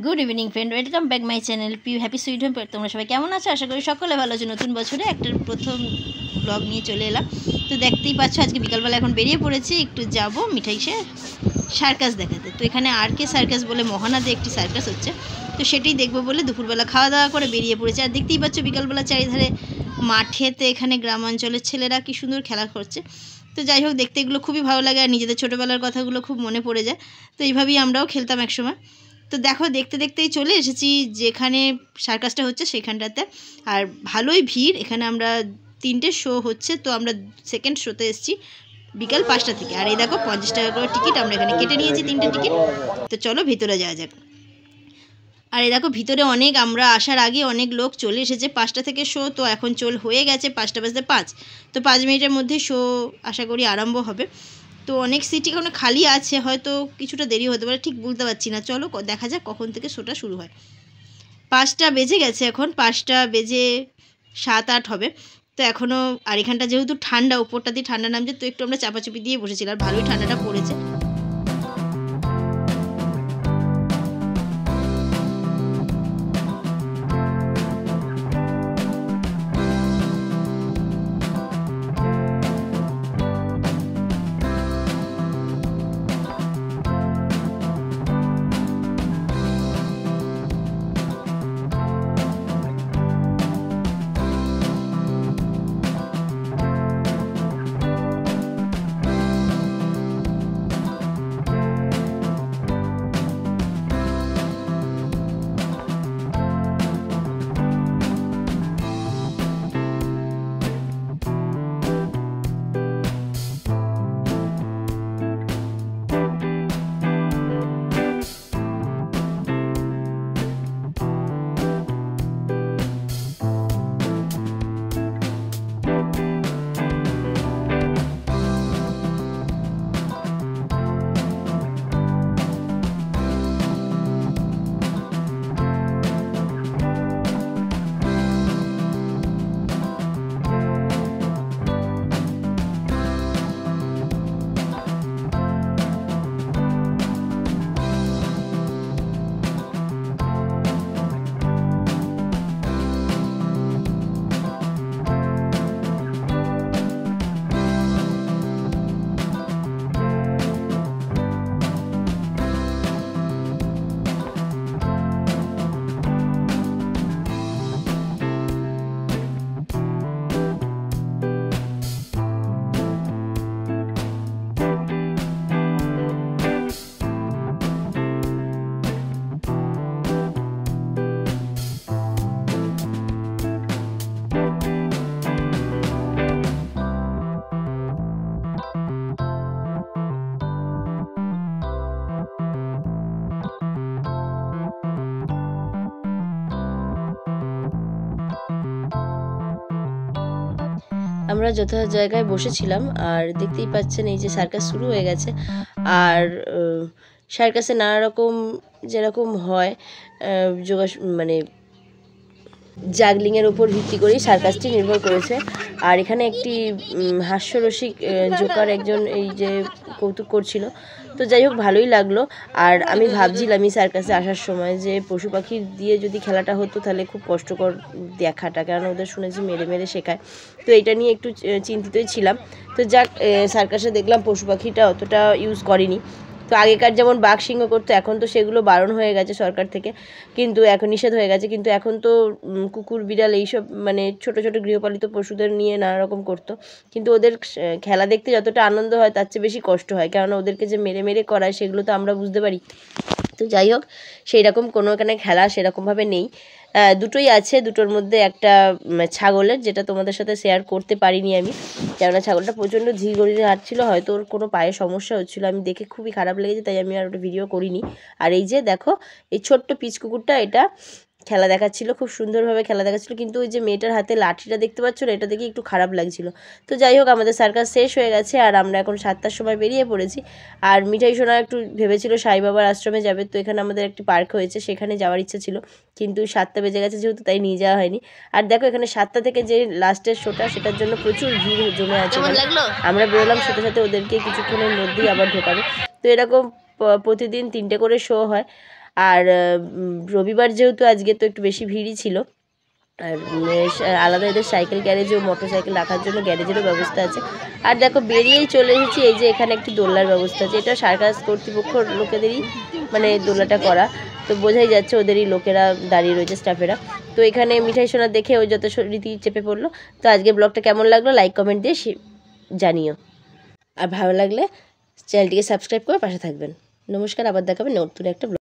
Good evening friend, welcome back my channel Piu happy sweet home. তোমরা সবাই কেমন আছো? আশা করি সকলে ভালো আছো। নতুন বছরে একটা প্রথম ব্লগ নিয়ে চলে এলাম। তো দেখতেই পাচ্ছ আজকে বিকালবেলা এখন বেরিয়ে পড়েছি, একটু যাব মিঠাই সার্কাস দেখাতে। তো এখানে আর কে সার্কাস বলে মহানাদে একটি সার্কাস হচ্ছে, তো সেটাই দেখবো বলে দুপুরবেলা খাওয়া দাওয়া করে বেরিয়ে পড়েছে। আর দেখতেই পাচ্ছ বিকালবেলা চারিধারে মাঠেতে এখানে গ্রাম অঞ্চলের ছেলেরা কি সুন্দর খেলা করছে। তো যাই হোক, দেখতে এগুলো খুবই ভালো লাগে আর নিজেদের ছোটোবেলার কথাগুলো খুব মনে পড়ে যায়। তো এইভাবেই আমরাও খেলতাম একসময়। তো দেখো দেখতে দেখতেই চলে এসেছি যেখানে সার্কাসটা হচ্ছে সেখানটাতে। আর ভালোই ভিড় এখানে। আমরা 3টে শো হচ্ছে, তো আমরা সেকেন্ড শোতে এসেছি বিকাল 5টা থেকে। আর এই দেখো 50 টাকা করে টিকিট, আমরা এখানে কেটে নিয়েছি 3টে টিকিট। তো চলো ভিতরে যাওয়া যাক। আর এই দেখো ভিতরে আমরা আসার আগে অনেক লোক চলে এসেছে। 5টা থেকে শো, তো এখন হয়ে গেছে 5টা বাজতে 5। তো 5 মিনিটের মধ্যে শো আশা করি আরম্ভ হবে। তো অনেক সিট এখানে খালি আছে, হয়তো কিছুটা দেরি হতে পারে, ঠিক বুঝতে পারছি না। চলো দেখা যাক কখন থেকে শোটা শুরু হয়। 5টা বেজে গেছে, এখন 5টা বেজে 7-8 হবে। তো এখনও আর এখানটা যেহেতু ঠান্ডা, উপরটা দিয়ে ঠান্ডা নামছে, তো একটু আমরা চাপাচুপি দিয়ে বসেছিলাম। আর ভালোই ঠান্ডাটা পড়েছে। আমরা যথাযথ জায়গায় বসেছিলাম। আর দেখতেই পাচ্ছেন এই যে সার্কাস শুরু হয়ে গেছে। আর সার্কাসে নানা রকম যেরকম হয় মানে জাগলিংয়ের উপর ভিত্তি করেই সার্কাসটি নির্ভর করেছে। আর এখানে একটি হাস্যরসিক জোকার একজন এই যে কৌতুক করছিল। তো যাই হোক, ভালোই লাগলো। আর আমি ভাবছিলাম এই সার্কাসে আসার সময় যে পশু পাখি দিয়ে যদি খেলাটা হতো তাহলে খুব কষ্টকর দেখাটা, কারণ ওদের শুনেছি মেরে মেরে শেখায়। তো এটা নিয়ে একটু চিন্তিতই ছিলাম। তো যাক, সার্কাসে দেখলাম পশু পাখিটা অতটা ইউজ করেনি। তো আগেকার যেমন বাঘ সিংহ করতো, এখন তো সেগুলো বারণ হয়ে গেছে সরকার থেকে, কিন্তু এখন নিষেধ হয়ে গেছে। কিন্তু এখন তো কুকুর বিড়াল এইসব মানে ছোট ছোট গৃহপালিত পশুদের নিয়ে নানা রকম করতো। কিন্তু ওদের খেলা দেখতে যতটা আনন্দ হয় তার চেয়ে বেশি কষ্ট হয়, কারণ ওদেরকে যে মেরে মেরে করায় সেগুলো তো আমরা বুঝতে পারি। তো যাই হোক, সেই রকম কোনো এখানে খেলা সেরকমভাবে নেই। দুটোই আছে, দুটোর মধ্যে একটা ছাগলের, যেটা তোমাদের সাথে শেয়ার করতে পারিনি আমি, কেননা ছাগলটা প্রচণ্ড ধীর গতিতে হাঁটছিল, হয়তো ওর কোনো পায়ে সমস্যা হচ্ছিলো। আমি দেখে খুবই খারাপ লেগেছে, তাই আমি আর ওটা ভিডিও করিনি। আর এই যে দেখো, এই ছোট্ট পিচ কুকুরটা এটা খেলা দেখাচ্ছিল, খুব সুন্দরভাবে খেলা দেখাচ্ছিল। কিন্তু ওই যে মেয়েটার হাতে লাঠিটা দেখতে পাচ্ছ না, এটা দেখে একটু খারাপ লাগছিল। তো যাই হোক, আমাদের সার্কাস শেষ হয়ে গেছে আর আমরা এখন 7টার সময় বেরিয়ে পড়েছি। আর মিঠাই সোনা একটু ভেবেছিল সাই বাবার আশ্রমে যাবে। তো এখানে আমাদের একটি পার্ক হয়েছে, সেখানে যাওয়ার ইচ্ছা ছিল, কিন্তু 7টা বেজে গেছে যেহেতু, তাই নিয়ে যাওয়া হয়নি। আর দেখো এখানে 7টা থেকে যে লাস্টের শোটা, সেটার জন্য প্রচুর ভিড় জমে আছে। আমরা বেরোলাম সাথে সাথে ওদেরকে কিছুক্ষণের মধ্যেই আবার ঢোকাবে। তো এরকম প্রতিদিন 3টে করে শো হয়। আর রবিবার যেহেতু আজকে তো একটু বেশি ভিড়ই ছিল। আর আলাদা এদের সাইকেল গ্যারেজ ও মোটর সাইকেল রাখার জন্য গ্যারেজেরও ব্যবস্থা আছে। আর দেখো বেরিয়েই চলে এসেছি, এই যে এখানে একটি দোলনার ব্যবস্থা আছে, এটা সার্কাস কর্তৃপক্ষর লোকেদেরই মানে দোলনাটা করা, তো বোঝাই যাচ্ছে ওদেরই লোকেরা দাঁড়িয়ে রয়েছে, স্টাফেরা। তো এখানে মিঠাই সোনা দেখে ওই যত রীতি চেপে পড়লো। তো আজকে ব্লগটা কেমন লাগলো লাইক কমেন্ট দিয়ে জানিও, আর ভালো লাগলে চ্যানেলটিকে সাবস্ক্রাইব করে পাশে থাকবেন। নমস্কার, আবার দেখাবেন নতুন একটা ব্লগ।